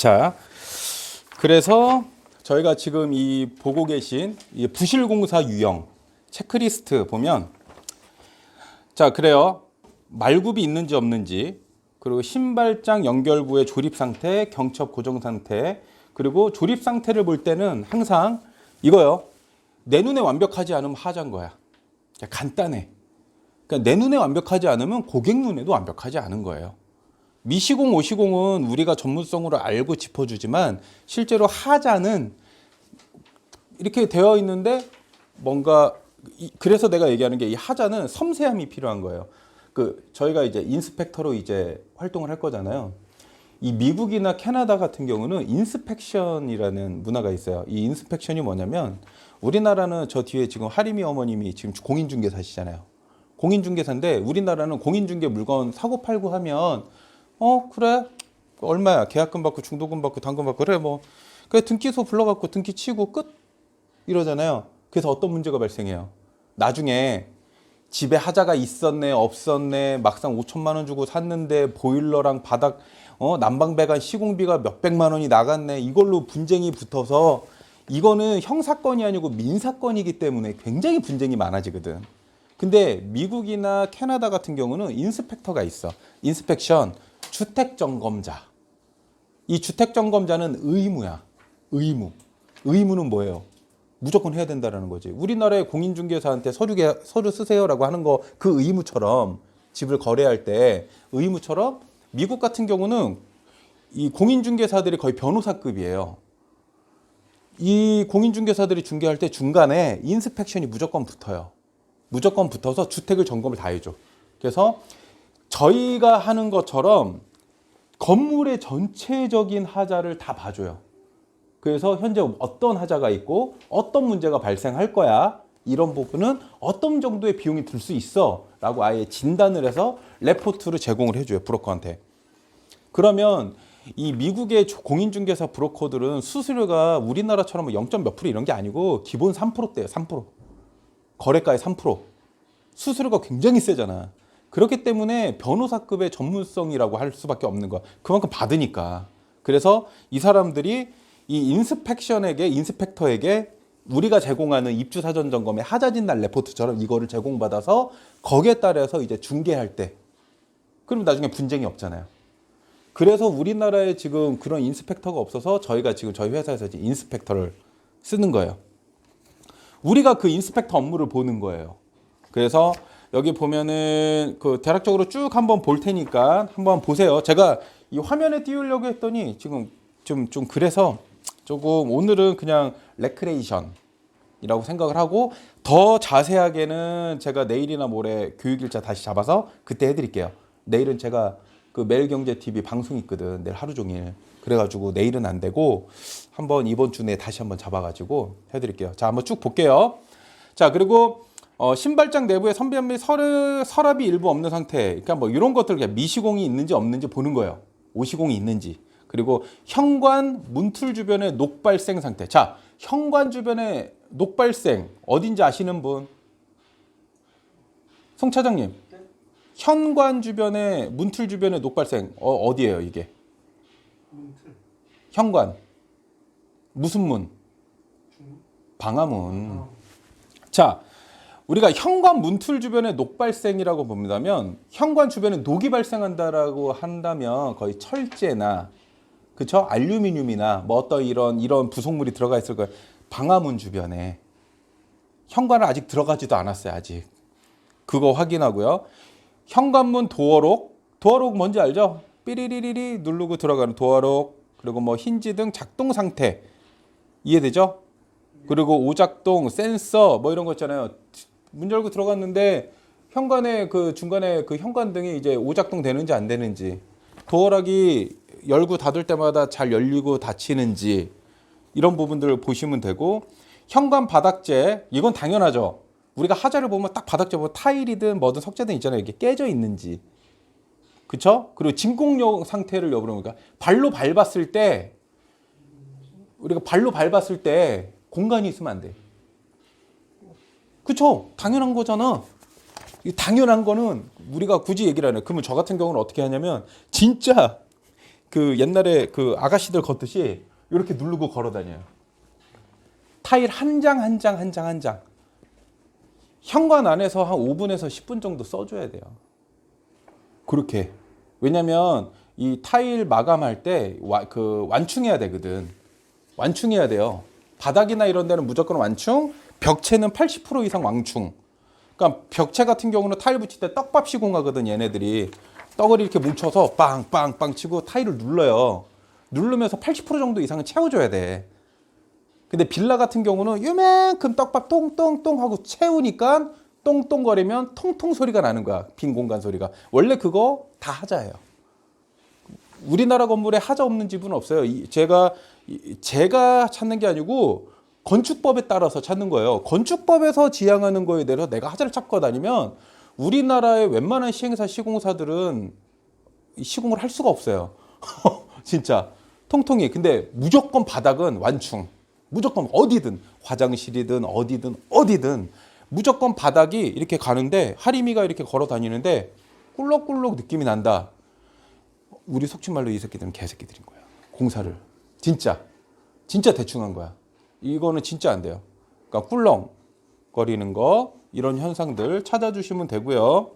자, 그래서 저희가 지금 이 보고 계신 이 부실공사 유형 체크리스트 보면, 자, 그래요. 말굽이 있는지 없는지, 그리고 신발장 연결부의 조립 상태, 경첩 고정 상태, 그리고 조립 상태를 볼 때는 항상 이거요. 내 눈에 완벽하지 않으면 하자인 거야. 간단해. 그러니까 내 눈에 완벽하지 않으면 고객 눈에도 완벽하지 않은 거예요. 미시공, 오시공은 우리가 전문성으로 알고 짚어주지만 실제로 하자는 이렇게 되어 있는데 뭔가, 그래서 내가 얘기하는 게 이 하자는 섬세함이 필요한 거예요. 저희가 이제 인스펙터로 이제 활동을 할 거잖아요. 이 미국이나 캐나다 같은 경우는 인스펙션이라는 문화가 있어요. 이 인스펙션이 뭐냐면, 우리나라는 저 뒤에 지금 하림이 어머님이 지금 공인중개사시잖아요. 공인중개사인데 우리나라는 공인중개 물건 사고 팔고 하면 그래 얼마야 계약금 받고 중도금 받고 당금 받고 그래 뭐 그래 등기소 불러갖고 등기 치고 끝 이러잖아요. 그래서 어떤 문제가 발생해요? 나중에 집에 하자가 있었네 없었네 막상 5천만 원 주고 샀는데 보일러랑 바닥 난방배관 시공비가 몇백만 원이 나갔네 이걸로 분쟁이 붙어서 이거는 형사건이 아니고 민사건이기 때문에 굉장히 분쟁이 많아지거든. 근데 미국이나 캐나다 같은 경우는 인스펙터가 있어. 인스펙션, 주택점검자. 이 주택점검자는 의무야. 의무. 의무는 뭐예요? 무조건 해야 된다는 거지. 우리나라의 공인중개사한테 서류 쓰세요라고 하는 거 그 의무처럼 집을 거래할 때 의무처럼 미국 같은 경우는 이 공인중개사들이 거의 변호사급이에요. 이 공인중개사들이 중개할 때 중간에 인스펙션이 무조건 붙어요. 무조건 붙어서 주택을 점검을 다 해줘. 그래서 저희가 하는 것처럼 건물의 전체적인 하자를 다 봐줘요. 그래서 현재 어떤 하자가 있고 어떤 문제가 발생할 거야. 이런 부분은 어떤 정도의 비용이 들 수 있어 라고 아예 진단을 해서 레포트를 제공을 해줘요. 브로커한테. 그러면 이 미국의 공인중개사 브로커들은 수수료가 우리나라처럼 0. 몇 프로 이런 게 아니고 기본 3%대예요. 3%. 거래가의 3%. 수수료가 굉장히 세잖아. 그렇기 때문에 변호사급의 전문성이라고 할 수밖에 없는 거야. 그만큼 받으니까. 그래서 이 사람들이 이 인스펙터에게 우리가 제공하는 입주 사전 점검의 하자 진단 레포트처럼 이거를 제공받아서 거기에 따라서 이제 중개할 때 그럼 나중에 분쟁이 없잖아요. 그래서 우리나라에 지금 그런 인스펙터가 없어서 저희가 지금 저희 회사에서 이제 인스펙터를 쓰는 거예요. 우리가 그 인스펙터 업무를 보는 거예요. 그래서 여기 보면은 그 대략적으로 쭉 한번 볼 테니까 한번 보세요. 제가 이 화면에 띄우려고 했더니 지금 좀 그래서 조금 오늘은 그냥 레크레이션이라고 생각을 하고 더 자세하게는 제가 내일이나 모레 교육일자 다시 잡아서 그때 해드릴게요. 내일은 제가 그 매일경제TV 방송 있거든. 내일 하루 종일. 그래가지고 내일은 안 되고 한번 이번 주 내에 다시 한번 잡아가지고 해드릴게요. 자, 한번 쭉 볼게요. 자, 그리고 신발장 내부에 선별 및 서랍이 일부 없는 상태. 그러니까 뭐 이런 것들 그냥 미시공이 있는지 없는지 보는 거예요. 오시공이 있는지. 그리고 현관 문틀 주변의 녹발생 상태. 자, 현관 주변에 녹발생 어딘지 아시는 분? 송 차장님. 현관 주변에 문틀 주변에 녹발생 어디예요 이게? 문틀. 현관. 무슨 문? 방화문. 자, 우리가 현관 문틀 주변에 녹발생이라고 본다면 현관 주변에 녹이 발생한다라고 한다면 거의 철제나 그쵸? 알루미늄이나 뭐 어떤 이런 부속물이 들어가 있을 거예요. 방화문 주변에 현관은 아직 들어가지도 않았어요. 아직. 그거 확인하고요. 현관문 도어록 뭔지 알죠? 삐리리리리 누르고 들어가는 도어록 그리고 뭐 힌지 등 작동 상태 이해되죠? 그리고 오작동 센서 뭐 이런 거 있잖아요. 문 열고 들어갔는데 현관에 그 중간에 그 현관등이 이제 오작동 되는지 안 되는지 도어락이 열고 닫을 때마다 잘 열리고 닫히는지 이런 부분들을 보시면 되고 현관 바닥재 이건 당연하죠. 우리가 하자를 보면 딱 바닥재 보면 타일이든 뭐든 석재든 있잖아요. 이게 깨져 있는지. 그쵸? 그리고 진공력 상태를 여부르니까 발로 밟았을 때 우리가 발로 밟았을 때 공간이 있으면 안 돼. 그쵸? 당연한 거잖아. 당연한 거는 우리가 굳이 얘기를 안 해. 그러면 저 같은 경우는 어떻게 하냐면 진짜 그 옛날에 그 아가씨들 걷듯이 이렇게 누르고 걸어 다녀요. 타일 한 장 한 장 한 장 한 장. 현관 안에서 한 5분에서 10분 정도 써줘야 돼요. 그렇게. 왜냐면 이 타일 마감할 때 그 완충해야 되거든. 완충해야 돼요. 바닥이나 이런 데는 무조건 완충, 벽체는 80% 이상 완충. 그러니까 벽체 같은 경우는 타일 붙일 때 떡밥 시공하거든, 얘네들이. 떡을 이렇게 뭉쳐서 빵빵빵 치고 타일을 눌러요. 누르면서 80% 정도 이상은 채워줘야 돼. 근데 빌라 같은 경우는 요만큼 떡밥 똥똥똥 하고 채우니까 똥똥거리면 통통 소리가 나는 거야. 빈 공간 소리가. 원래 그거 다 하자예요. 우리나라 건물에 하자 없는 집은 없어요. 제가 찾는 게 아니고 건축법에 따라서 찾는 거예요. 건축법에서 지향하는 거에 대해서 내가 하자를 찾고 다니면 우리나라의 웬만한 시행사 시공사들은 시공을 할 수가 없어요. 진짜 통통이. 근데 무조건 바닥은 완충. 무조건 어디든 화장실이든 어디든 무조건 바닥이 이렇게 가는데 하림이가 이렇게 걸어 다니는데 꿀럭꿀럭 느낌이 난다. 우리 속칭말로 이 새끼들은 개새끼들인 거야. 공사를 진짜 대충 한 거야. 이거는 진짜 안 돼요. 그러니까 꿀렁거리는 거 이런 현상들 찾아주시면 되고요.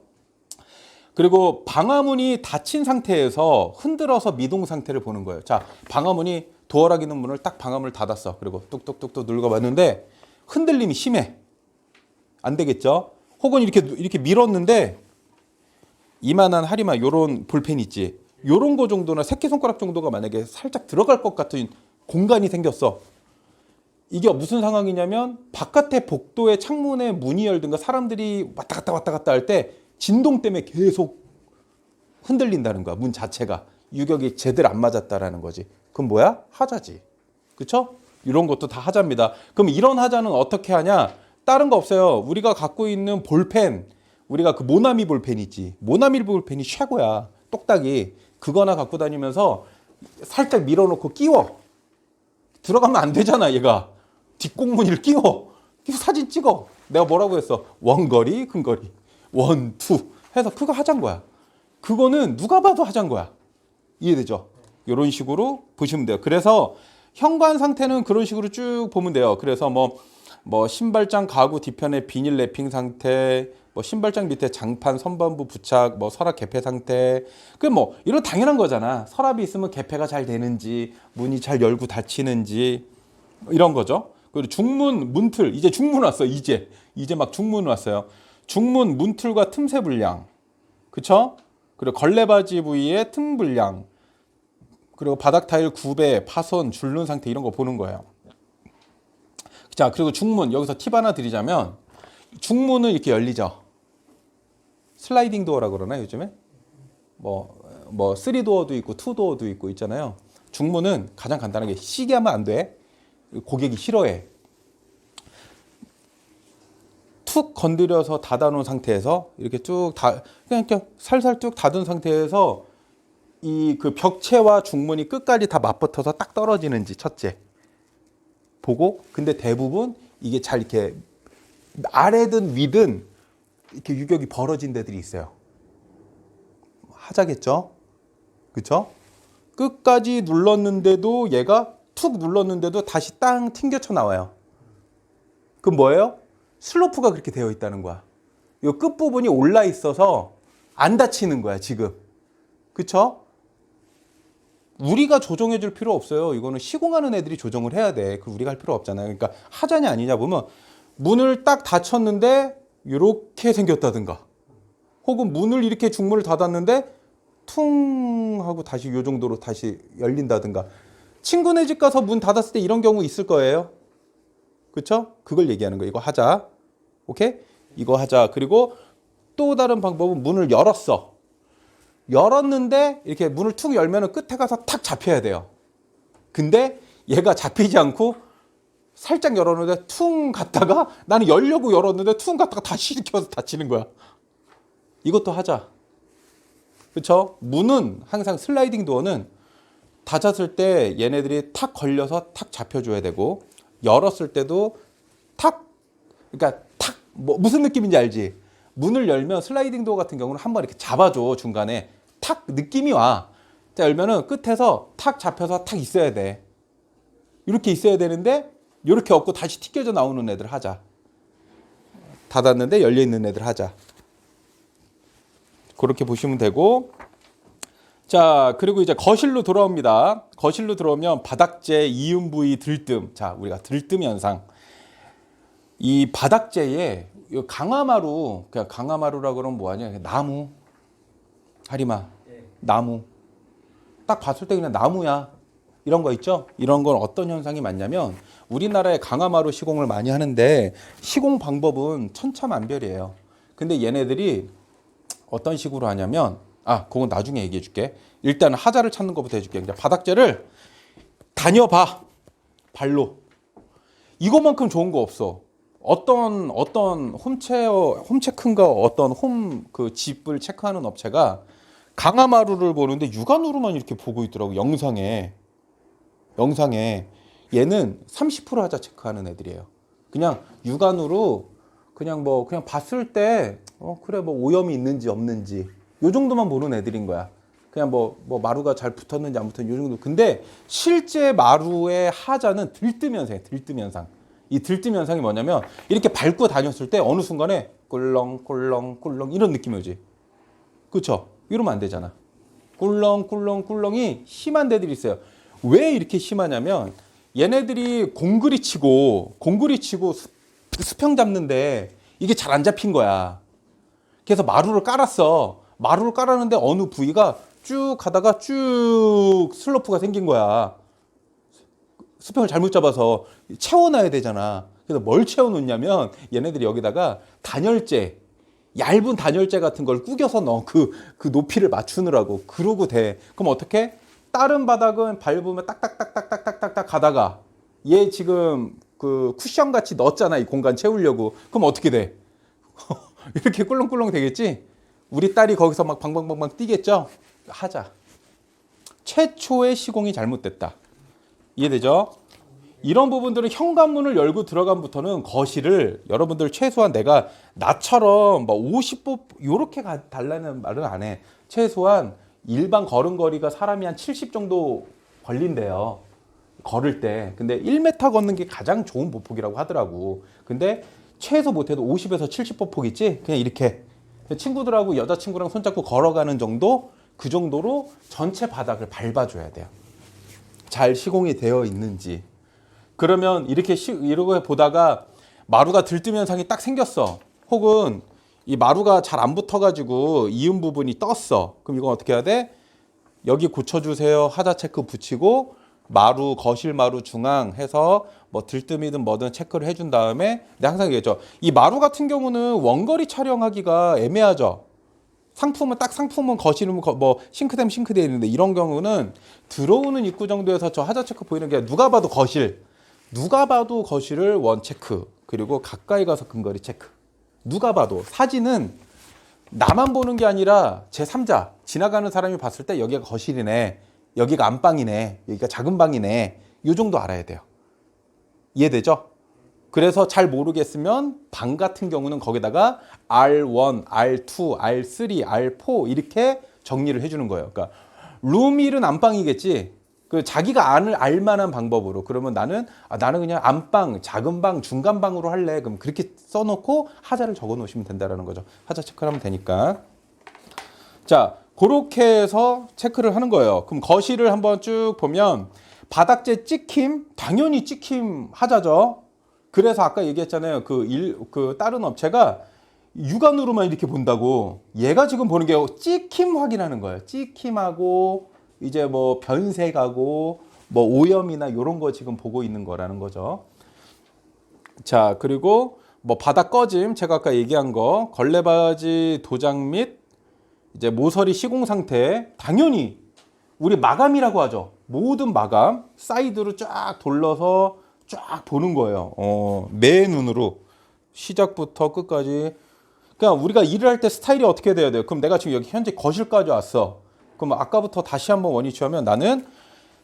그리고 방화문이 닫힌 상태에서 흔들어서 미동 상태를 보는 거예요. 자, 방화문이 도어락 있는 문을 딱 방화문을 닫았어. 그리고 뚝뚝뚝뚝 눌러봤는데 흔들림이 심해. 안 되겠죠? 혹은 이렇게 밀었는데 이만한 하리마 요런 볼펜 있지. 요런 거 정도나 새끼손가락 정도가 만약에 살짝 들어갈 것 같은 공간이 생겼어. 이게 무슨 상황이냐면 바깥에 복도에 창문에 문이 열든가 사람들이 왔다 갔다 할 때 진동 때문에 계속 흔들린다는 거야. 문 자체가. 유격이 제대로 안 맞았다라는 거지. 그럼 뭐야? 하자지. 그쵸? 이런 것도 다 하자입니다. 그럼 이런 하자는 어떻게 하냐? 다른 거 없어요. 우리가 갖고 있는 볼펜, 우리가 그 모나미 볼펜 있지. 모나미 볼펜이 최고야. 똑딱이. 그거나 갖고 다니면서 살짝 밀어놓고 끼워. 들어가면 안 되잖아, 얘가. 뒷공무니를 끼워 사진 찍어. 내가 뭐라고 했어? 원거리, 근거리. 원, 투. 해서 그거 하자인 거야. 그거는 누가 봐도 하자인 거야. 이해되죠? 이런 식으로 보시면 돼요. 그래서 현관 상태는 그런 식으로 쭉 보면 돼요. 그래서 뭐 신발장 가구 뒤편에 비닐 랩핑 상태, 뭐 신발장 밑에 장판 선반부 부착, 뭐 서랍 개폐 상태. 그 뭐 이런 당연한 거잖아. 서랍이 있으면 개폐가 잘 되는지, 문이 잘 열고 닫히는지 이런 거죠. 그리고 중문, 문틀. 이제 중문 왔어. 이제 막 중문 왔어요. 중문, 문틀과 틈새 불량. 그쵸? 그리고 걸레바지 부위의 틈 불량. 그리고 바닥 타일 굽에 파손, 줄눈 상태 이런 거 보는 거예요. 자, 그리고 중문. 여기서 팁 하나 드리자면 중문은 이렇게 열리죠. 슬라이딩 도어라고 그러나 요즘에? 뭐 3도어도 있고 2도어도 있고 있잖아요. 중문은 가장 간단하게 시게 하면 안 돼. 고객이 싫어해. 툭 건드려서 닫아놓은 상태에서 이렇게 쭉 그냥 이렇게 살살 쭉 닫은 상태에서 이 그 벽체와 중문이 끝까지 다 맞붙어서 딱 떨어지는지 첫째 보고. 근데 대부분 이게 잘 이렇게 아래든 위든 이렇게 유격이 벌어진 데들이 있어요. 하자겠죠? 그쵸? 끝까지 눌렀는데도 얘가 툭 눌렀는데도 다시 땅 튕겨쳐 나와요. 그럼 뭐예요? 슬로프가 그렇게 되어 있다는 거야. 이 끝부분이 올라 있어서 안 다치는 거야, 지금. 그쵸? 우리가 조정해 줄 필요 없어요. 이거는 시공하는 애들이 조정을 해야 돼. 그 우리가 할 필요 없잖아요. 그러니까 하자냐 아니냐 보면 문을 딱 닫혔는데 이렇게 생겼다든가, 혹은 문을 이렇게 중문을 닫았는데 퉁 하고 다시 이 정도로 다시 열린다든가. 친구네 집 가서 문 닫았을 때 이런 경우 있을 거예요. 그쵸? 그걸 얘기하는 거예요. 이거 하자. 오케이? 이거 하자. 그리고 또 다른 방법은 문을 열었는데 이렇게 문을 툭 열면은 끝에 가서 탁 잡혀야 돼요. 근데 얘가 잡히지 않고 살짝 열었는데 퉁 갔다가 나는 열려고 열었는데 퉁 갔다가 다시 이렇게 와서 닫히는 거야. 이것도 하자. 그쵸? 문은 항상 슬라이딩 도어는 닫았을 때 얘네들이 탁 걸려서 탁 잡혀줘야 되고, 열었을 때도 탁, 그러니까 탁, 무슨 느낌인지 알지? 문을 열면 슬라이딩 도어 같은 경우는 한번 이렇게 잡아줘. 중간에 탁 느낌이 와. 자, 열면은 끝에서 탁 잡혀서 탁 있어야 돼. 이렇게 있어야 되는데 이렇게 없고 다시 튀겨져 나오는 애들 하자. 닫았는데 열려 있는 애들 하자. 그렇게 보시면 되고. 자, 그리고 이제 거실로 돌아옵니다. 거실로 들어오면 바닥재, 이음 부위 들뜸. 자, 우리가 들뜸 현상. 이 바닥재에 강화마루, 그냥 강화마루라고 그러면 뭐하냐? 나무, 하리마, 나무. 딱 봤을 때 그냥 나무야. 이런 거 있죠? 이런 건 어떤 현상이 많냐면 우리나라에 강화마루 시공을 많이 하는데 시공 방법은 천차만별이에요. 근데 얘네들이 어떤 식으로 하냐면 그건 나중에 얘기해 줄게. 일단 하자를 찾는 것부터 해줄게. 그냥 바닥재를 다녀봐. 발로. 이거만큼 좋은 거 없어. 어떤 홈체크인가 어떤 그 집을 체크하는 업체가 강화마루를 보는데 육안으로만 이렇게 보고 있더라고. 영상에 얘는 30% 하자 체크하는 애들이에요. 그냥 육안으로 그냥 봤을 때 그래 뭐 오염이 있는지 없는지 요 정도만 보는 애들인 거야. 그냥 뭐 마루가 잘 붙었는지 안 붙었는지 요 정도. 근데 실제 마루의 하자는 들뜸 현상이에요. 들뜸 현상. 이 들뜸 현상이 뭐냐면 이렇게 밟고 다녔을 때 어느 순간에 꿀렁꿀렁꿀렁 이런 느낌이 오지. 그렇죠? 이러면 안 되잖아. 꿀렁꿀렁꿀렁이 심한 데들이 있어요. 왜 이렇게 심하냐면 얘네들이 공구리 치고 수평 잡는데 이게 잘 안 잡힌 거야. 그래서 마루를 깔았어. 마루를 깔았는데 어느 부위가 쭉 가다가 쭉 슬로프가 생긴 거야. 수평을 잘못 잡아서 채워놔야 되잖아. 그래서 뭘 채워놓냐면 얘네들이 여기다가 단열재, 얇은 단열재 같은 걸 구겨서 넣어. 그 높이를 맞추느라고. 그러고 돼. 그럼 어떻게? 다른 바닥은 밟으면 딱딱딱딱딱딱딱 가다가 얘 지금 그 쿠션 같이 넣었잖아. 이 공간 채우려고. 그럼 어떻게 돼? 이렇게 꿀렁꿀렁 되겠지? 우리 딸이 거기서 막 방방방방 뛰겠죠? 하자. 최초의 시공이 잘못됐다. 이해되죠? 이런 부분들은 현관문을 열고 들어간부터는 거실을 여러분들 최소한 내가 나처럼 뭐 50보 요렇게 달라는 말은 안 해. 최소한 일반 걸음걸이가 사람이 한 70 정도 걸린대요. 걸을 때. 근데 1m 걷는 게 가장 좋은 보폭이라고 하더라고. 근데 최소 못해도 50에서 70 보폭 있지? 그냥 이렇게 친구들하고 여자친구랑 손잡고 걸어가는 정도? 그 정도로 전체 바닥을 밟아줘야 돼요. 잘 시공이 되어 있는지. 그러면 이러고 보다가 마루가 들뜸 현상이 딱 생겼어. 혹은 이 마루가 잘 안 붙어가지고 이음 부분이 떴어. 그럼 이건 어떻게 해야 돼? 여기 고쳐주세요. 하자 체크 붙이고 마루, 거실 마루 중앙 해서 뭐 들뜸이든 뭐든 체크를 해준 다음에 내가 항상 얘기했죠. 이 마루 같은 경우는 원거리 촬영하기가 애매하죠. 상품은 거실이면 뭐 싱크대면 싱크대에 있는데 이런 경우는 들어오는 입구 정도에서 저 하자 체크 보이는 게 누가 봐도 거실을 원 체크, 그리고 가까이 가서 근거리 체크. 누가 봐도 사진은 나만 보는 게 아니라 제3자 지나가는 사람이 봤을 때 여기가 거실이네, 여기가 안방이네, 여기가 작은 방이네, 이 정도 알아야 돼요. 이해되죠? 그래서 잘 모르겠으면 방 같은 경우는 거기다가 R1, R2, R3, R4 이렇게 정리를 해주는 거예요. 그러니까 룸1은 안방이겠지. 그 자기가 알 만한 방법으로. 그러면 나는 그냥 안방, 작은 방, 중간 방으로 할래. 그럼 그렇게 써놓고 하자를 적어 놓으시면 된다라는 거죠. 하자 체크를 하면 되니까. 자, 그렇게 해서 체크를 하는 거예요. 그럼 거실을 한번 쭉 보면 바닥재 찍힘, 당연히 찍힘 하자죠. 그래서 아까 얘기했잖아요. 그 다른 업체가 육안으로만 이렇게 본다고. 얘가 지금 보는 게 찍힘 확인하는 거예요. 찍힘하고 이제 뭐 변색하고 뭐 오염이나 이런 거 지금 보고 있는 거라는 거죠. 자, 그리고 뭐 바닥 꺼짐, 제가 아까 얘기한 거, 걸레바지 도장 및 이제 모서리 시공 상태, 당연히 우리 마감이라고 하죠. 모든 마감 사이드로 쫙 돌려서 쫙 보는 거예요. 매 눈으로 시작부터 끝까지. 그러니까 우리가 일을 할 때 스타일이 어떻게 돼야 돼요? 그럼 내가 지금 여기 현재 거실까지 왔어. 그럼 아까부터 다시 한번 원위치하면 나는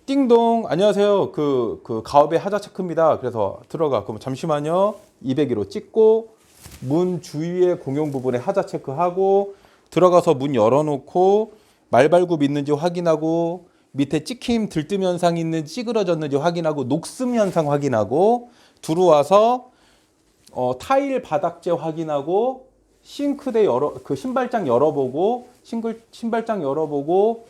띵동 안녕하세요. 그 가업의 하자 체크입니다. 그래서 들어가. 그럼 잠시만요. 201호 찍고 문 주위의 공용 부분에 하자 체크하고 들어가서 문 열어놓고 말발굽 있는지 확인하고 밑에 찍힘 들뜸 현상이 있는지 찌그러졌는지 확인하고 녹슨 현상 확인하고 들어와서 타일 바닥재 확인하고 싱크대 그 신발장 열어보고 신발장 열어보고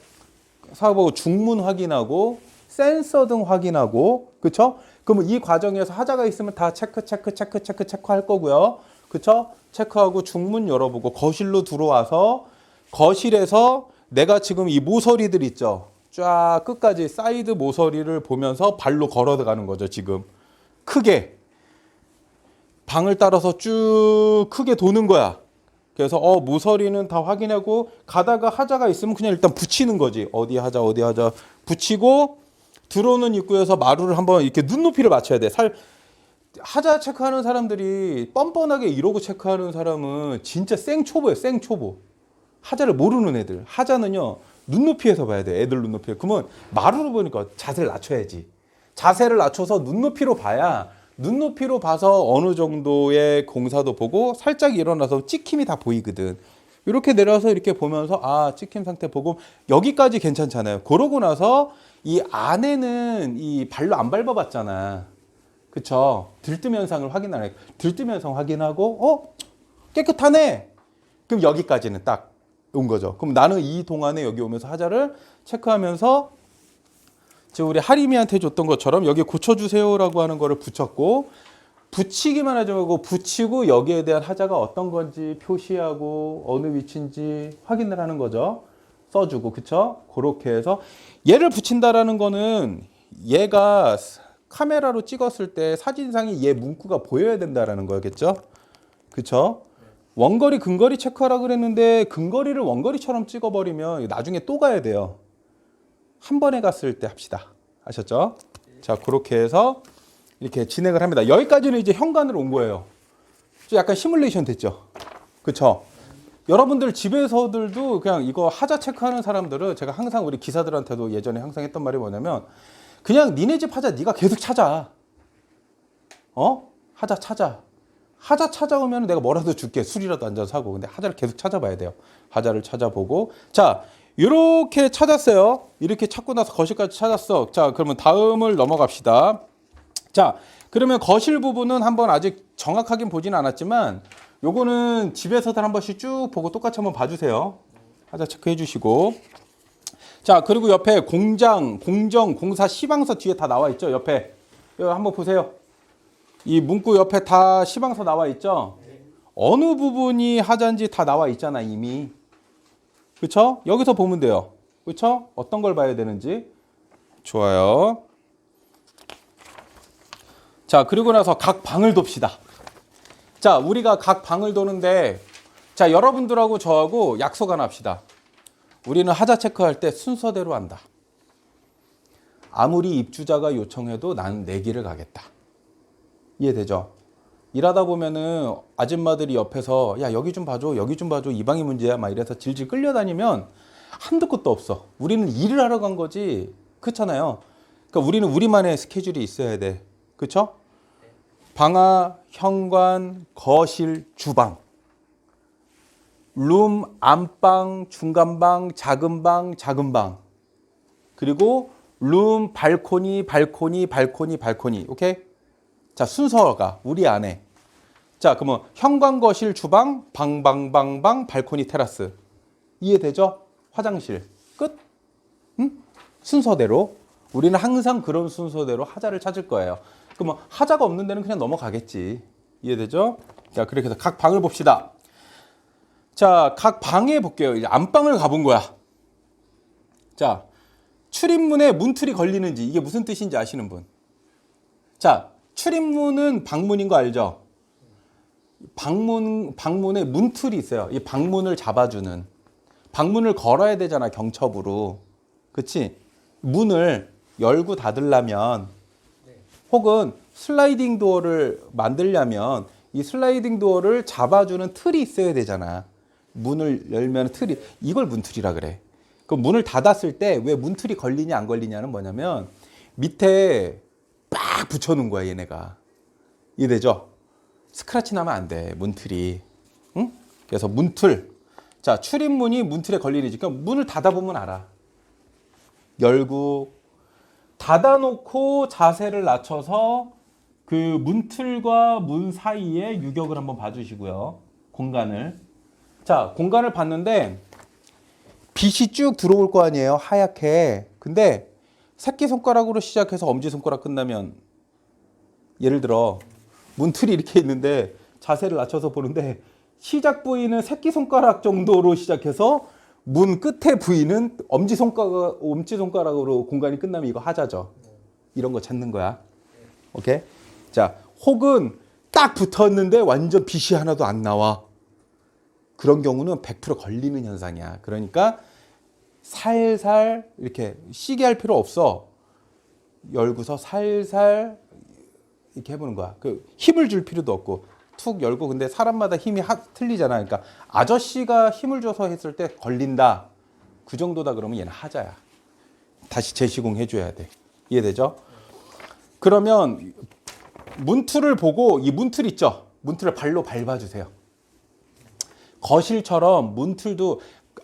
사보고 중문 확인하고 센서 등 확인하고 그쵸? 그러면 이 과정에서 하자가 있으면 다 체크할 거고요. 그쵸? 체크하고 중문 열어보고 거실로 들어와서 거실에서 내가 지금 이 모서리들 있죠. 쫙 끝까지 사이드 모서리를 보면서 발로 걸어 들어가는 거죠. 지금 크게 방을 따라서 쭉 크게 도는 거야. 그래서 모서리는 다 확인하고 가다가 하자가 있으면 그냥 일단 붙이는 거지. 어디 하자 붙이고 들어오는 입구에서 마루를 한번 이렇게 눈높이를 맞춰야 돼. 하자 체크하는 사람들이 뻔뻔하게 이러고 체크하는 사람은 진짜 생초보예요. 생초보. 하자를 모르는 애들. 하자는요. 눈높이에서 봐야 돼. 애들 눈높이에. 그러면 마루를 보니까 자세를 낮춰야지. 자세를 낮춰서 눈높이로 봐야 눈높이로 봐서 어느 정도의 공사도 보고 살짝 일어나서 찍힘이 다 보이거든. 이렇게 내려서 이렇게 보면서 찍힘 상태 보고 여기까지 괜찮잖아요. 그러고 나서 이 안에는 이 발로 안 밟아봤잖아. 그쵸? 들뜸 현상을 확인하네. 들뜸 현상 확인하고 깨끗하네. 그럼 여기까지는 딱 온 거죠. 그럼 나는 이 동안에 여기 오면서 하자를 체크하면서 지금 우리 하림이한테 줬던 것처럼 여기 고쳐주세요라고 하는 거를 붙였고 붙이기만 하지 말고 붙이고 여기에 대한 하자가 어떤 건지 표시하고 어느 위치인지 확인을 하는 거죠. 써주고 그쵸? 그렇게 해서 얘를 붙인다라는 거는 얘가 카메라로 찍었을 때 사진상이 얘 문구가 보여야 된다라는 거겠죠? 그쵸? 원거리 근거리 체크하라 그랬는데 근거리를 원거리처럼 찍어버리면 나중에 또 가야 돼요. 한 번에 갔을 때 합시다. 아셨죠? 자, 그렇게 해서 이렇게 진행을 합니다. 여기까지는 이제 현관으로 온 거예요. 약간 시뮬레이션 됐죠? 그쵸? 여러분들 집에서들도 그냥 이거 하자 체크하는 사람들은 제가 항상 우리 기사들한테도 예전에 항상 했던 말이 뭐냐면 그냥 니네 집 하자 네가 계속 찾아. 하자 찾아. 하자 찾아오면 내가 뭐라도 줄게. 술이라도 앉아서 사고. 근데 하자를 계속 찾아봐야 돼요. 하자를 찾아보고. 자, 이렇게 찾았어요. 이렇게 찾고 나서 거실까지 찾았어. 자, 그러면 다음을 넘어갑시다. 자, 그러면 거실 부분은 한번 아직 정확하게 보지는 않았지만 요거는 집에서도 한 번씩 쭉 보고 똑같이 한번 봐주세요. 하자 체크해 주시고. 자, 그리고 옆에 공장, 공정, 공사 시방서 뒤에 다 나와 있죠. 옆에. 이거 한번 보세요. 이 문구 옆에 다 시방서 나와 있죠. 어느 부분이 하자인지 다 나와 있잖아 이미. 그쵸? 여기서 보면 돼요. 그쵸? 어떤 걸 봐야 되는지. 좋아요. 자, 그리고 나서 각 방을 돕시다. 자, 우리가 각 방을 도는데 자, 여러분들하고 저하고 약속 하나 합시다. 우리는 하자 체크할 때 순서대로 한다. 아무리 입주자가 요청해도 나는 내 길을 가겠다. 이해되죠? 일하다 보면은 아줌마들이 옆에서 야 여기 좀 봐줘 여기 좀 봐줘 이 방이 문제야 막 이래서 질질 끌려다니면 한도 끝도 없어. 우리는 일을 하러 간 거지. 그렇잖아요. 그러니까 우리는 우리만의 스케줄이 있어야 돼. 그렇죠? 방화, 현관, 거실, 주방, 룸, 안방, 중간방, 작은 방, 작은 방, 그리고 룸, 발코니, 발코니, 발코니, 발코니. 오케이? 자, 순서가 우리 안에. 자, 그러면 현관, 거실, 주방, 방, 발코니, 테라스. 이해되죠? 화장실. 끝. 응? 순서대로. 우리는 항상 그런 순서대로 하자를 찾을 거예요. 그러면 하자가 없는 데는 그냥 넘어가겠지. 이해되죠? 자, 그렇게 해서 각 방을 봅시다. 자, 각 방에 볼게요. 이제 안방을 가본 거야. 자, 출입문에 문틀이 걸리는지 이게 무슨 뜻인지 아시는 분? 자, 출입문은 방문인 거 알죠? 방문에 문틀이 있어요. 이 방문을 잡아주는. 방문을 걸어야 되잖아, 경첩으로. 그치? 문을 열고 닫으려면 혹은 슬라이딩 도어를 만들려면 이 슬라이딩 도어를 잡아주는 틀이 있어야 되잖아. 문을 열면 틀이, 이걸 문틀이라 그래. 그 문을 닫았을 때 왜 문틀이 걸리냐 안 걸리냐는 뭐냐면 밑에 빡 붙여놓은 거야 얘네가. 이해되죠? 스크래치 나면 안 돼 문틀이. 응? 그래서 문틀. 자, 출입문이 문틀에 걸리는지. 그러니까 문을 닫아보면 알아. 열고, 닫아놓고 자세를 낮춰서 그 문틀과 문 사이에 유격을 한번 봐주시고요. 공간을. 자, 공간을 봤는데 빛이 쭉 들어올 거 아니에요. 하얗게. 근데 새끼손가락으로 시작해서 엄지손가락 끝나면 예를 들어 문틀이 이렇게 있는데 자세를 낮춰서 보는데 시작 부위는 새끼손가락 정도로 시작해서 문 끝에 부위는 엄지손가락으로 공간이 끝나면 이거 하자죠. 이런 거 찾는 거야. 오케이? 자, 혹은 딱 붙었는데 완전 빛이 하나도 안 나와. 그런 경우는 100% 걸리는 현상이야. 그러니까 살살 이렇게 시게 할 필요 없어. 열고서 살살 이렇게 해보는 거야. 그 힘을 줄 필요도 없고 툭 열고. 근데 사람마다 힘이 틀리잖아. 그러니까 아저씨가 힘을 줘서 했을 때 걸린다. 그 정도다 그러면 얘는 하자야. 다시 재시공 해줘야 돼. 이해되죠? 그러면 문틀을 보고 이 문틀 있죠? 문틀을 발로 밟아주세요. 거실처럼 문틀도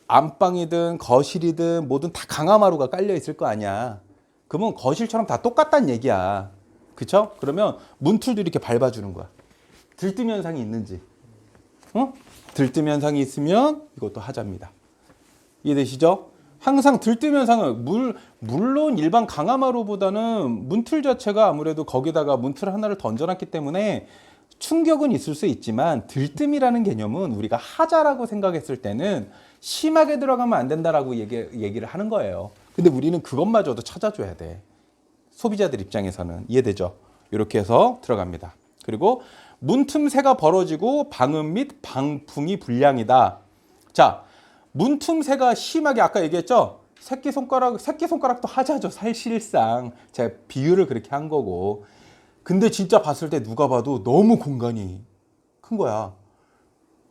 안방이든 거실이든 뭐든 다 강화마루가 깔려 있을 거 아니야. 그러면 거실처럼 다 똑같다는 얘기야. 그쵸? 그러면 문틀도 이렇게 밟아주는 거야. 들뜸 현상이 있는지. 들뜸 현상이 있으면 이것도 하자입니다. 이해되시죠? 항상 들뜸 현상은 물론 일반 강화마루보다는 문틀 자체가 아무래도 거기다가 문틀 하나를 던져놨기 때문에 충격은 있을 수 있지만 들뜸이라는 개념은 우리가 하자라고 생각했을 때는 심하게 들어가면 안 된다라고 얘기를 하는 거예요. 근데 우리는 그것마저도 찾아줘야 돼. 소비자들 입장에서는. 이해되죠? 이렇게 해서 들어갑니다. 그리고 문틈새가 벌어지고 방음 및 방풍이 불량이다. 자, 문틈새가 심하게 아까 얘기했죠? 새끼손가락도 하자죠. 사실상 제가 비유를 그렇게 한 거고. 근데 진짜 봤을 때 누가 봐도 너무 공간이 큰 거야.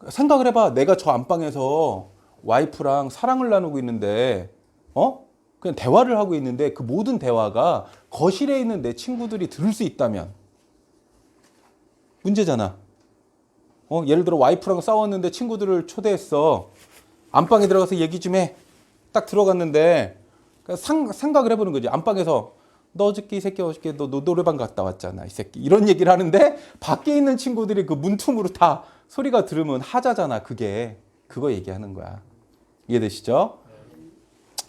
생각을 해봐. 내가 저 안방에서 와이프랑 사랑을 나누고 있는데 그냥 대화를 하고 있는데 그 모든 대화가 거실에 있는 내 친구들이 들을 수 있다면 문제잖아. 예를 들어 와이프랑 싸웠는데 친구들을 초대했어. 안방에 들어가서 얘기 좀 해. 딱 들어갔는데 생각을 해보는 거지. 안방에서 너 어저께 이 새끼 어저께 너 노래방 갔다 왔잖아 이 새끼. 이런 얘기를 하는데 밖에 있는 친구들이 그 문틈으로 다 소리가 들으면 하자잖아. 그거 얘기하는 거야. 이해되시죠?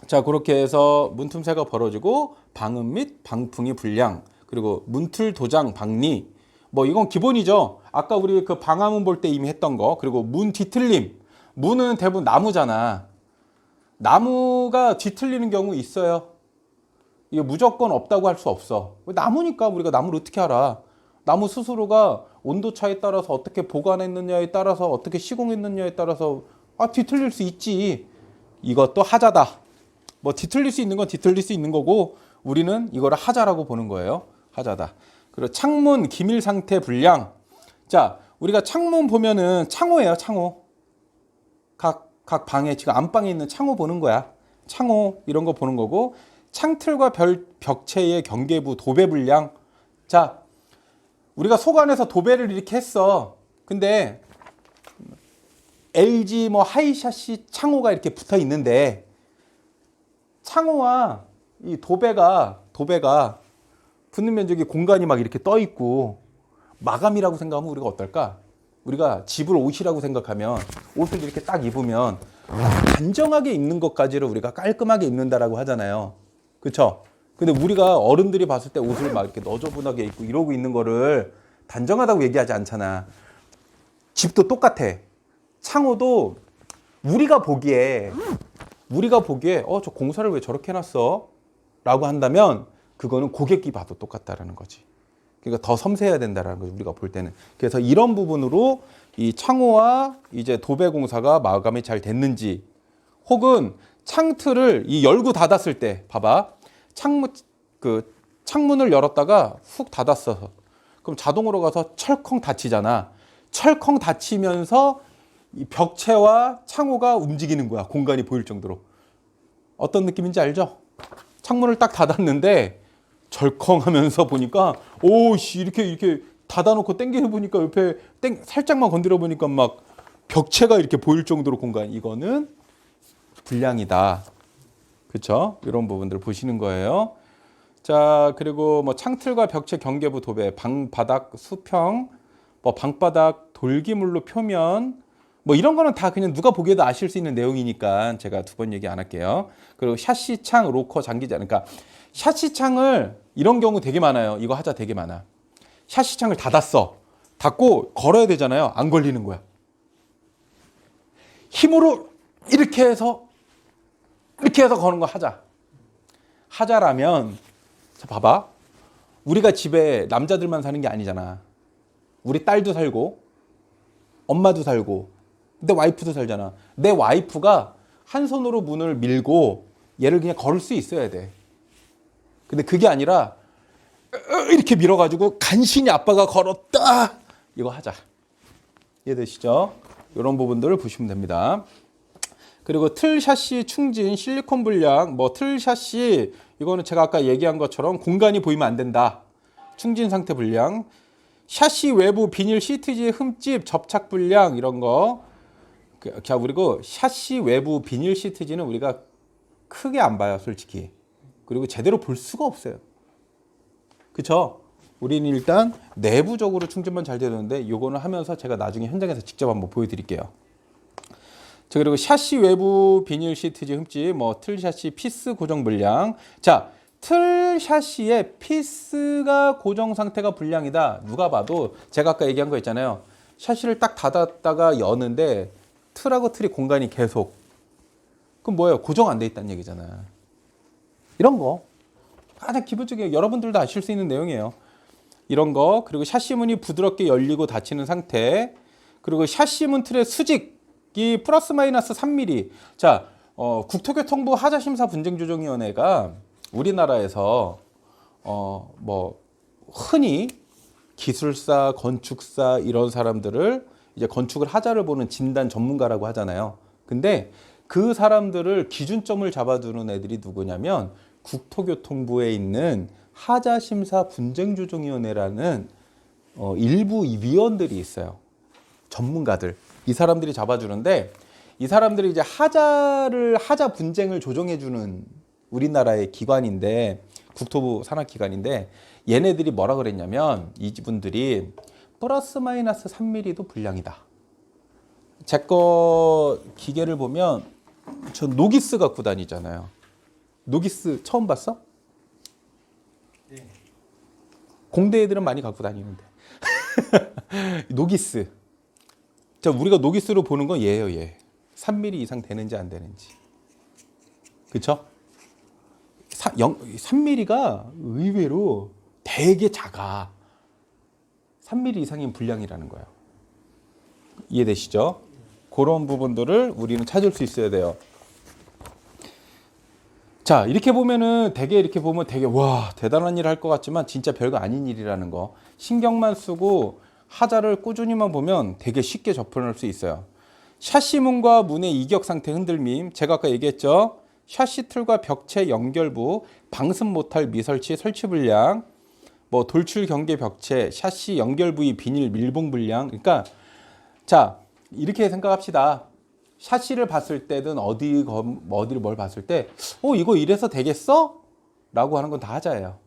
자, 그렇게 해서 문틈새가 벌어지고 방음 및 방풍이 불량, 그리고 문틀 도장 박리, 뭐 이건 기본이죠. 아까 우리 그 방화문 볼 때 이미 했던 거. 그리고 문 뒤틀림. 문은 대부분 나무잖아. 나무가 뒤틀리는 경우 있어요. 이게 무조건 없다고 할 수 없어. 나무니까 우리가 나무를 어떻게 알아? 나무 스스로가 온도 차에 따라서 어떻게 보관했느냐에 따라서 어떻게 시공했느냐에 따라서 뒤틀릴 수 있지. 이것도 하자다. 뭐 뒤틀릴 수 있는 건 뒤틀릴 수 있는 거고 우리는 이거를 하자라고 보는 거예요. 하자다. 그리고 창문 기밀 상태 불량. 자, 우리가 창문 보면은 창호예요. 창호. 각 방에 지금 안방에 있는 창호 보는 거야. 창호 이런 거 보는 거고 창틀과 벽체의 경계부 도배 불량. 자, 우리가 소관에서 도배를 이렇게 했어. 근데 LG 뭐 하이샤시 창호가 이렇게 붙어 있는데 창호와 이 도배가 붙는 면적이 공간이 막 이렇게 떠 있고 마감이라고 생각하면 우리가 어떨까? 우리가 집을 옷이라고 생각하면 옷을 이렇게 딱 입으면 단정하게 입는 것까지를 우리가 깔끔하게 입는다라고 하잖아요. 그렇죠? 근데 우리가 어른들이 봤을 때 옷을 막 이렇게 너저분하게 입고 이러고 있는 거를 단정하다고 얘기하지 않잖아. 집도 똑같아. 창호도 우리가 보기에 저 공사를 왜 저렇게 해놨어? 라고 한다면 그거는 고객이 봐도 똑같다라는 거지. 그러니까 더 섬세해야 된다라는 거지, 우리가 볼 때는. 그래서 이런 부분으로 이 창호와 이제 도배 공사가 마감이 잘 됐는지, 혹은 창틀을 이 열고 닫았을 때 봐봐. 창문을 열었다가 훅 닫았어. 그럼 자동으로 가서 철컹 닫히잖아. 철컹 닫히면서 이 벽체와 창호가 움직이는 거야. 공간이 보일 정도로. 어떤 느낌인지 알죠? 창문을 딱 닫았는데 절컹하면서 보니까 오씨 이렇게 닫아놓고 당겨 보니까 옆에 살짝만 건드려 보니까 막 벽체가 이렇게 보일 정도로 공간, 이거는 불량이다. 그렇죠? 이런 부분들 보시는 거예요. 자, 그리고 뭐 창틀과 벽체 경계부 도배, 방바닥 수평, 뭐 방바닥 돌기물로 표면, 뭐 이런 거는 다 그냥 누가 보기에도 아실 수 있는 내용이니까 제가 두 번 얘기 안 할게요. 그리고 샤시 창, 로커, 장기자. 그러니까 샤시 창을 이런 경우 되게 많아요. 이거 하자 되게 많아. 샤시 창을 닫았어. 닫고 걸어야 되잖아요. 안 걸리는 거야. 힘으로 이렇게 해서 거는 거 하자. 하자라면, 자, 봐봐. 우리가 집에 남자들만 사는 게 아니잖아. 우리 딸도 살고, 엄마도 살고, 내 와이프도 살잖아. 내 와이프가 한 손으로 문을 밀고 얘를 그냥 걸을 수 있어야 돼. 근데 그게 아니라 이렇게 밀어가지고 간신히 아빠가 걸었다. 이거 하자. 이해되시죠? 이런 부분들을 보시면 됩니다. 그리고 틀 샤시 충진, 실리콘 불량, 뭐 틀 샤시, 이거는 제가 아까 얘기한 것처럼 공간이 보이면 안 된다. 충진 상태 불량. 샤시 외부 비닐 시트지의 흠집, 접착 불량, 이런 거. 자, 그리고 샤시 외부 비닐 시트지는 우리가 크게 안 봐요, 솔직히. 그리고 제대로 볼 수가 없어요. 그쵸? 우리는 일단 내부적으로 충전만 잘 되는데, 이거는 하면서 제가 나중에 현장에서 직접 한번 보여드릴게요. 자, 그리고 샤시 외부 비닐 시트지 흠집, 뭐 틀 샤시 피스 고정 불량. 자, 틀 샤시의 피스가 고정 상태가 불량이다. 누가 봐도 제가 아까 얘기한 거 있잖아요. 샤시를 딱 닫았다가 여는데 틀하고 틀이 공간이 계속. 그럼 뭐예요? 고정 안 돼 있다는 얘기잖아. 이런 거 가장 기본적인 여러분들도 아실 수 있는 내용이에요. 이런 거. 그리고 샤시 문이 부드럽게 열리고 닫히는 상태. 그리고 샤시 문 틀의 수직이 플러스 마이너스 3mm. 자, 국토교통부 하자심사분쟁조정위원회가 우리나라에서 뭐 흔히 기술사, 건축사 이런 사람들을 이제 건축을 하자를 보는 진단 전문가라고 하잖아요. 근데 그 사람들을 기준점을 잡아두는 애들이 누구냐면 국토교통부에 있는 하자심사분쟁조정위원회라는 일부 위원들이 있어요. 전문가들. 이 사람들이 잡아주는데, 이 사람들이 이제 하자 분쟁을 조정해주는 우리나라의 기관인데, 국토부 산하기관인데, 얘네들이 뭐라 그랬냐면, 이분들이 플러스 마이너스 3mm도 불량이다. 제 거 기계를 보면 저 노기스 갖고 다니잖아요. 노기스 처음 봤어? 네. 공대 애들은 많이 갖고 다니는데. 노기스. 자, 우리가 노기스로 보는 건 얘예요, 얘. 3mm 이상 되는지 안 되는지. 그쵸? 3mm가 의외로 되게 작아. 3mm 이상인 불량이라는 거예요. 이해되시죠? 그런 부분들을 우리는 찾을 수 있어야 돼요. 자, 이렇게 보면은 이렇게 보면 되게 와, 대단한 일 할 것 같지만 진짜 별거 아닌 일이라는 거. 신경만 쓰고 하자를 꾸준히만 보면 되게 쉽게 접근할 수 있어요. 샤시 문과 문의 이격 상태 흔들림. 제가 아까 얘기했죠. 샤시 틀과 벽체 연결부, 방습 못할 미설치 설치 불량, 뭐 돌출 경계 벽체, 샤시 연결 부위 비닐 밀봉 불량. 그러니까 자, 이렇게 생각합시다. 샤시를 봤을 때든 어디를 뭘 봤을 때, 이거 이래서 되겠어? 라고 하는 건 다 하자예요.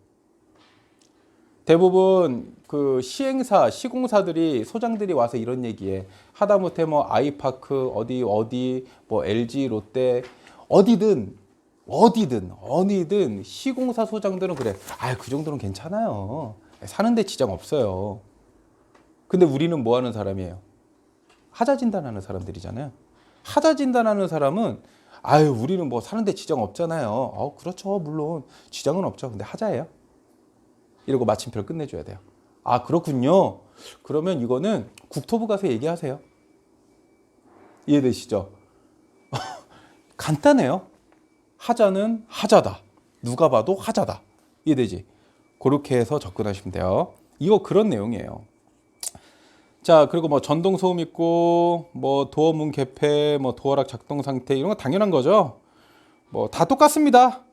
대부분 그 시공사들이, 소장들이 와서 이런 얘기해. 하다못해 뭐 아이파크, 어디, 뭐 LG, 롯데, 어디든 시공사 소장들은 그래. 그 정도는 괜찮아요. 사는데 지장 없어요. 근데 우리는 뭐 하는 사람이에요? 하자 진단하는 사람들이잖아요. 하자 진단하는 사람은 우리는 뭐 사는데 지장 없잖아요. 그렇죠. 물론 지장은 없죠. 근데 하자예요. 이러고 마침표를 끝내줘야 돼요. 그렇군요. 그러면 이거는 국토부 가서 얘기하세요. 이해되시죠? 간단해요. 하자는 하자다. 누가 봐도 하자다. 이해되지? 그렇게 해서 접근하시면 돼요. 이거 그런 내용이에요. 자, 그리고 뭐 전동 소음 있고, 뭐 도어 문 개폐, 뭐 도어락 작동 상태, 이런 거 당연한 거죠. 뭐 다 똑같습니다.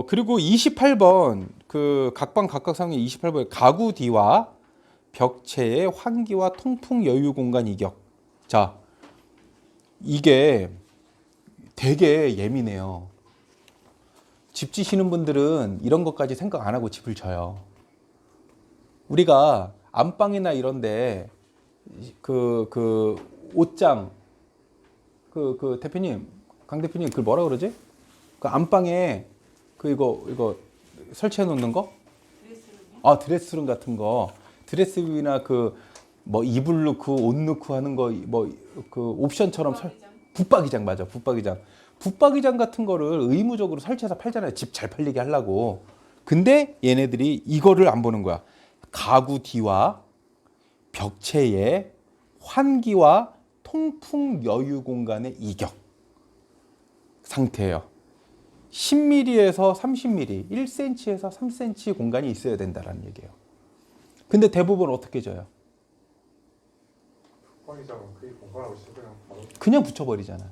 그리고 28번, 그 각방 각각 상의 28번 가구 D와 벽체의 환기와 통풍 여유 공간 이격. 자, 이게 되게 예민해요. 집 지시는 분들은 이런 것까지 생각 안 하고 집을 져요. 우리가 안방이나 이런데 옷장 대표님, 강 대표님 그 뭐라 그러지? 그 안방에 이거 설치해 놓는 거? 아, 드레스룸 같은 거. 드레스룸이나 뭐 이불 넣고 옷 넣고 하는 거 뭐 그 옵션처럼 붙박이장 맞아. 붙박이장 같은 거를 의무적으로 설치해서 팔잖아요. 집 잘 팔리게 하려고. 근데 얘네들이 이거를 안 보는 거야. 가구 뒤와 벽체의 환기와 통풍 여유 공간의 이격 상태예요. 10mm에서 30mm, 1cm에서 3cm 공간이 있어야 된다라는 얘기예요. 근데 대부분 어떻게 져요? 그냥 붙여버리잖아요.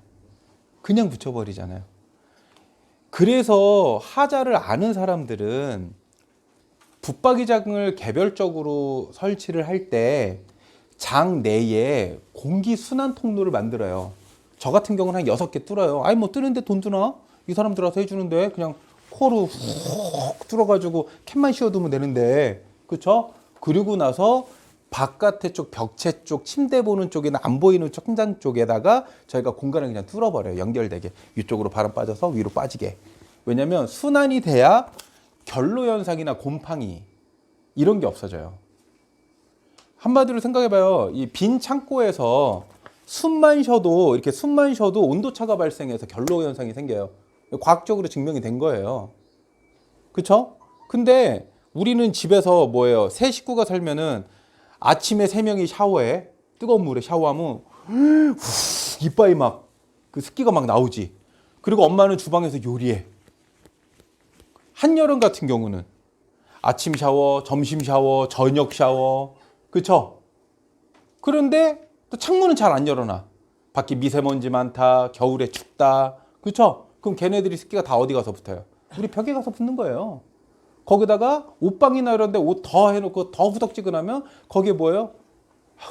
그래서 하자를 아는 사람들은 붙박이장을 개별적으로 설치를 할 때 장 내에 공기 순환 통로를 만들어요. 저 같은 경우는 한 6개 뚫어요. 아니 뭐 뚫는데 돈 주나? 이 사람 들어서 해주는데 그냥 코로 훅 뚫어가지고 캔만 씌워두면 되는데, 그렇죠? 그리고 나서 바깥에 쪽 벽체 쪽 침대 보는 쪽이나 안 보이는 천장 쪽에다가 저희가 공간을 그냥 뚫어버려요. 연결되게 이쪽으로 바람 빠져서 위로 빠지게. 왜냐하면 순환이 돼야 결로 현상이나 곰팡이 이런 게 없어져요. 한마디로 생각해봐요. 이 빈 창고에서 숨만 쉬어도 온도차가 발생해서 결로 현상이 생겨요. 과학적으로 증명이 된 거예요. 그렇죠? 근데 우리는 집에서 뭐예요? 세 식구가 살면은 아침에 3명이 샤워해. 뜨거운 물에 샤워하면 이빨이 막 습기가 막 나오지. 그리고 엄마는 주방에서 요리해. 한여름 같은 경우는 아침 샤워, 점심 샤워, 저녁 샤워. 그렇죠? 그런데 또 창문은 잘 안 열어놔. 밖에 미세먼지 많다. 겨울에 춥다. 그렇죠? 그럼 걔네들이 습기가 다 어디 가서 붙어요? 우리 벽에 가서 붙는 거예요. 거기다가 옷방이나 이런 데 옷 더 해놓고 더 후덕지근하면 거기에 뭐예요?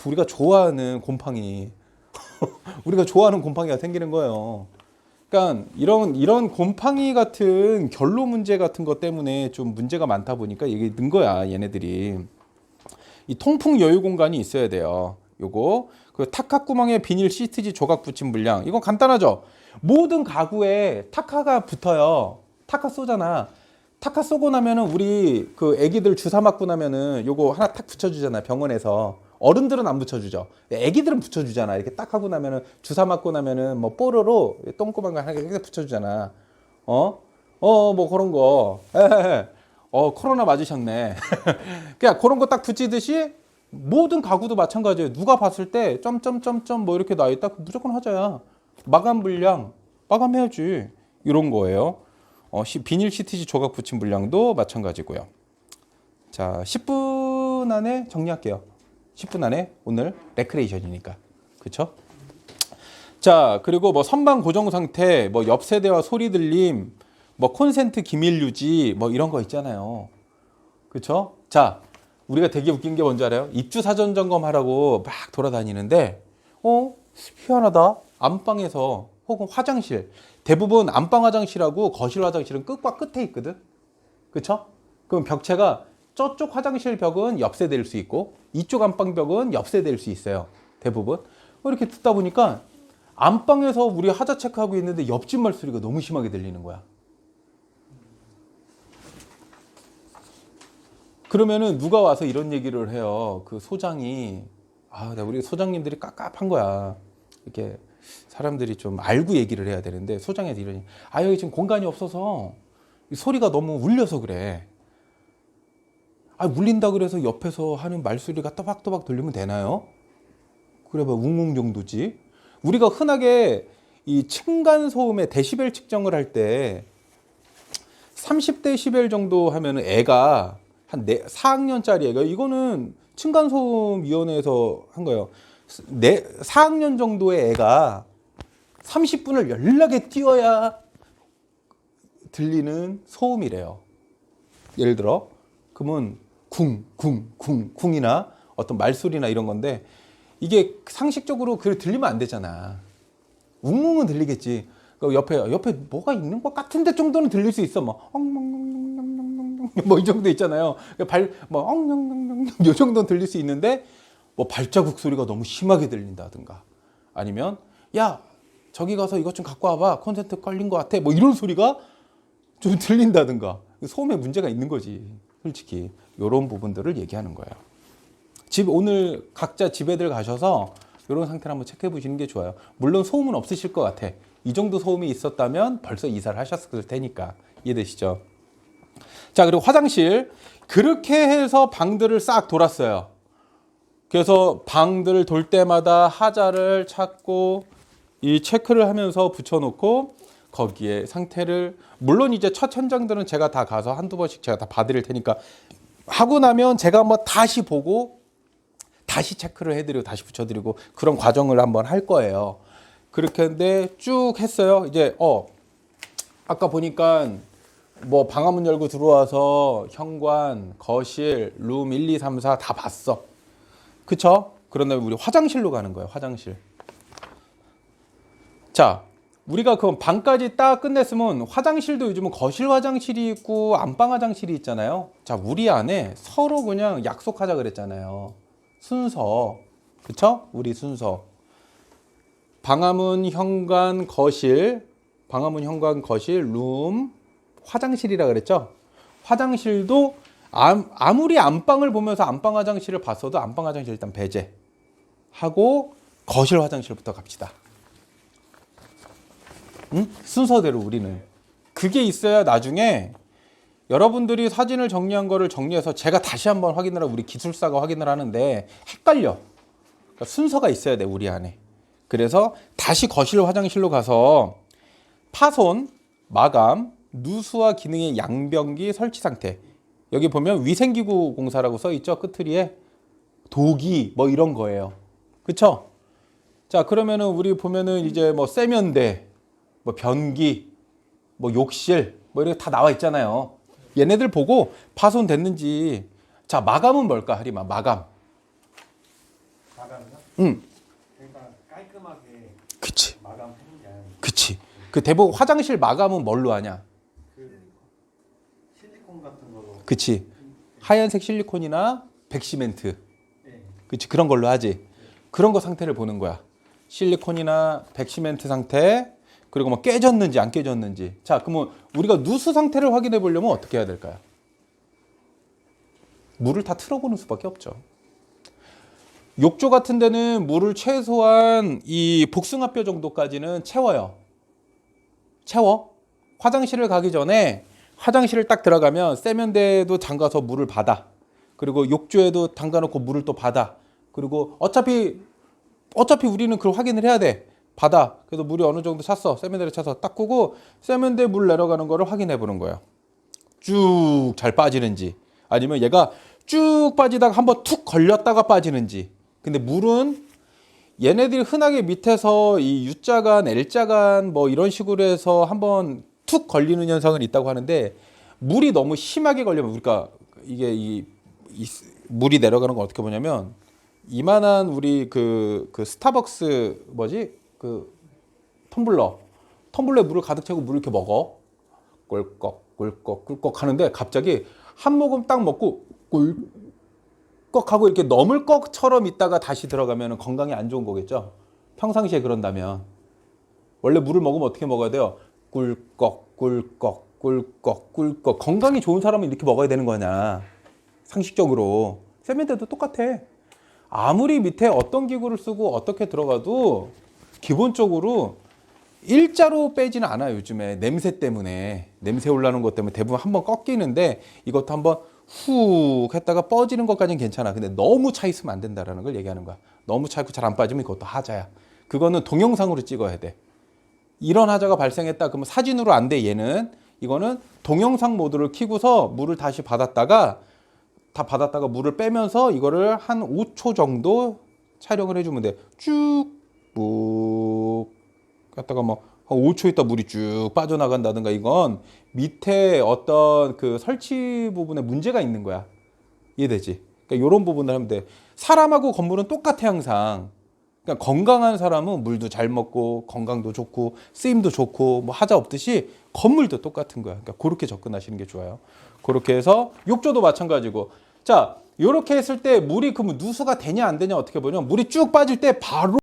우리가 좋아하는 곰팡이. 우리가 좋아하는 곰팡이가 생기는 거예요. 그러니까 이런 곰팡이 같은 결로 문제 같은 것 때문에 좀 문제가 많다 보니까 이게 는 거야, 얘네들이. 이 통풍 여유 공간이 있어야 돼요. 요거. 그 타카 구멍에 비닐 시트지 조각 붙인 물량. 이건 간단하죠? 모든 가구에 타카가 붙어요. 타카 쏘잖아. 타카 쏘고 나면은 우리 그 애기들 주사 맞고 나면은 요거 하나 탁 붙여주잖아. 병원에서. 어른들은 안 붙여주죠. 애기들은 붙여주잖아. 이렇게 딱 하고 나면은 주사 맞고 나면은 뭐 뽀로로 똥꼬만 하나 이렇게 붙여주잖아. 뭐 그런 거. 코로나 맞으셨네. 그냥 그런 거 딱 붙이듯이 모든 가구도 마찬가지예요. 누가 봤을 때 점점점점 뭐 이렇게 나 있다. 무조건 하자야. 마감 불량 마감해야지. 이런 거예요. 비닐 시트지 조각 붙인 물량도 마찬가지고요. 자, 10분 안에 정리할게요. 10분 안에 오늘 레크레이션이니까. 그렇죠? 자, 그리고 뭐 선반 고정 상태, 뭐 옆 세대와 소리 들림, 뭐 콘센트 기밀 유지, 뭐 이런 거 있잖아요. 그렇죠? 자, 우리가 되게 웃긴 게 뭔지 알아요? 입주 사전 점검하라고 막 돌아다니는데 희한하다. 안방에서 혹은 화장실, 대부분 안방 화장실하고 거실 화장실은 끝과 끝에 있거든. 그렇죠? 그럼 벽체가 저쪽 화장실 벽은 옆 세대일 수 있고 이쪽 안방 벽은 옆 세대일 수 있어요. 대부분. 이렇게 듣다 보니까 안방에서 우리 하자 체크하고 있는데 옆집 말소리가 너무 심하게 들리는 거야. 그러면은 누가 와서 이런 얘기를 해요. 그 소장이, 우리 소장님들이 깝깝한 거야. 이렇게 사람들이 좀 알고 얘기를 해야 되는데 소장한테 이러니, 여기 지금 공간이 없어서 소리가 너무 울려서 그래. 울린다 그래서 옆에서 하는 말소리가 또박또박 들리면 되나요? 그래 봐, 웅웅 정도지. 우리가 흔하게 이 층간 소음의 데시벨 측정을 할 때 30데시벨 정도 하면 애가 한 4학년짜리 애가, 이거는 층간소음위원회에서 한 거예요. 4학년 정도의 애가 30분을 연락에 뛰어야 들리는 소음이래요. 예를 들어, 그러면 쿵, 쿵, 쿵, 쿵이나 어떤 말소리나 이런 건데, 이게 상식적으로 그 들리면 안 되잖아. 웅웅은 들리겠지. 그 옆에 뭐가 있는 것 같은데 정도는 들릴 수 있어. 뭐 엉엉엉엉엉엉 뭐 이 정도 있잖아요. 뭐 엉엉엉엉 요 정도는 들릴 수 있는데 뭐 발자국 소리가 너무 심하게 들린다든가 아니면 야 저기 가서 이것 좀 갖고 와봐 콘센트 걸린 것 같아 뭐 이런 소리가 좀 들린다든가 소음에 문제가 있는 거지. 솔직히 이런 부분들을 얘기하는 거예요. 오늘 각자 집에들 가셔서 이런 상태를 한번 체크해 보시는 게 좋아요. 물론 소음은 없으실 것 같아. 이 정도 소음이 있었다면 벌써 이사를 하셨을 테니까. 이해되시죠? 자, 그리고 화장실. 그렇게 해서 방들을 싹 돌았어요. 그래서 방들을 돌 때마다 하자를 찾고 이 체크를 하면서 붙여놓고 거기에 상태를 물론 이제 첫 현장들은 제가 다 가서 한두 번씩 제가 다 봐드릴 테니까 하고 나면 제가 한번 다시 보고 다시 체크를 해드리고 다시 붙여드리고 그런 과정을 한번 할 거예요. 그렇게 했는데 쭉 했어요. 이제 아까 보니까 뭐 방화문 열고 들어와서 현관, 거실, 룸 1, 2, 3, 4 다 봤어. 그쵸? 그런데 우리 화장실로 가는 거예요. 화장실. 자, 우리가 그 방까지 딱 끝냈으면 화장실도 요즘은 거실 화장실이 있고 안방 화장실이 있잖아요. 자, 우리 안에 서로 그냥 약속하자 그랬잖아요. 순서. 그쵸? 우리 순서. 방화문, 현관, 거실, 방화문, 현관, 거실, 룸, 화장실이라 그랬죠? 화장실도 아무리 안방을 보면서 안방 화장실을 봤어도 안방 화장실 일단 배제하고 거실 화장실부터 갑시다. 응? 순서대로 우리는. 그게 있어야 나중에 여러분들이 사진을 정리한 거를 정리해서 제가 다시 한번 확인을 하고 우리 기술사가 확인을 하는데 헷갈려. 그러니까 순서가 있어야 돼, 우리 안에. 그래서 다시 거실 화장실로 가서 파손, 마감, 누수와 기능의 양변기 설치 상태. 여기 보면 위생기구 공사라고 써 있죠. 끝트리에 도기 뭐 이런 거예요. 그쵸? 자, 그러면은 우리 보면은 이제 뭐 세면대, 뭐 변기, 뭐 욕실 뭐 이렇게 다 나와 있잖아요. 얘네들 보고 파손됐는지. 자, 마감은 뭘까? 하리마 마감. 마감이요? 응. 그러니까 깔끔하게 그치. 마감하는 게 아니라 그치. 그 대부분 화장실 마감은 뭘로 하냐? 그 실리콘 같은 거로. 그치. 하얀색 실리콘이나 백시멘트. 네. 그치. 그런 걸로 하지. 그런 거 상태를 보는 거야. 실리콘이나 백시멘트 상태. 그리고 뭐 깨졌는지 안 깨졌는지. 자, 그러면 우리가 누수 상태를 확인해 보려면 어떻게 해야 될까요? 물을 다 틀어보는 수밖에 없죠. 욕조 같은 데는 물을 최소한 이 복숭아뼈 정도까지는 채워요. 채워. 화장실을 가기 전에 화장실을 딱 들어가면 세면대도 담가서 물을 받아. 그리고 욕조에도 담가놓고 물을 또 받아. 그리고 어차피 우리는 그걸 확인을 해야 돼. 받아. 그래서 물이 어느 정도 찼어. 세면대를 차서 닦고 세면대 물 내려가는 거를 확인해 보는 거예요. 쭉 잘 빠지는지 아니면 얘가 쭉 빠지다가 한번 툭 걸렸다가 빠지는지. 근데 물은 얘네들이 흔하게 밑에서 이 U자간, L자간 뭐 이런 식으로 해서 한번 툭 걸리는 현상은 있다고 하는데 물이 너무 심하게 걸리면 우리가 이게 이 물이 내려가는 걸 어떻게 보냐면 이만한 우리 그 스타벅스 뭐지? 그 텀블러에 물을 가득 채우고 물을 이렇게 먹어. 꿀꺽 꿀꺽 꿀꺽 하는데 갑자기 한 모금 딱 먹고 꿀꺽 하고 이렇게 넘을 것처럼 있다가 다시 들어가면 건강에 안 좋은 거겠죠. 평상시에 그런다면 원래 물을 먹으면 어떻게 먹어야 돼요? 꿀꺽 꿀꺽 꿀꺽 꿀꺽. 건강이 좋은 사람은 이렇게 먹어야 되는 거냐. 상식적으로. 세면대도 똑같아. 아무리 밑에 어떤 기구를 쓰고 어떻게 들어가도 기본적으로 일자로 빼지는 않아요. 요즘에 냄새 때문에. 냄새 올라오는 것 때문에 대부분 한번 꺾이는데 이것도 한번 훅 했다가 뻗지는 것까지는 괜찮아. 근데 너무 차 있으면 안 된다는 걸 얘기하는 거야. 너무 차 있고 잘 안 빠지면 이것도 하자야. 그거는 동영상으로 찍어야 돼. 이런 하자가 발생했다 그러면 사진으로 안 돼. 얘는 이거는 동영상 모드를 켜고서 물을 다시 받았다가 물을 빼면서 이거를 한 5초 정도 촬영을 해주면 돼. 쭉 갔다가 뭐 한 5초 있다 물이 쭉 빠져나간다든가. 이건 밑에 어떤 그 설치 부분에 문제가 있는 거야. 이해되지? 그러니까 이런 부분을 하면 돼. 사람하고 건물은 똑같아 항상. 그러니까 건강한 사람은 물도 잘 먹고 건강도 좋고 쓰임도 좋고 뭐 하자 없듯이 건물도 똑같은 거야. 그러니까 그렇게 접근하시는 게 좋아요. 그렇게 해서 욕조도 마찬가지고. 자, 이렇게 했을 때 물이 그러면 누수가 되냐 안 되냐 어떻게 보냐면 물이 쭉 빠질 때 바로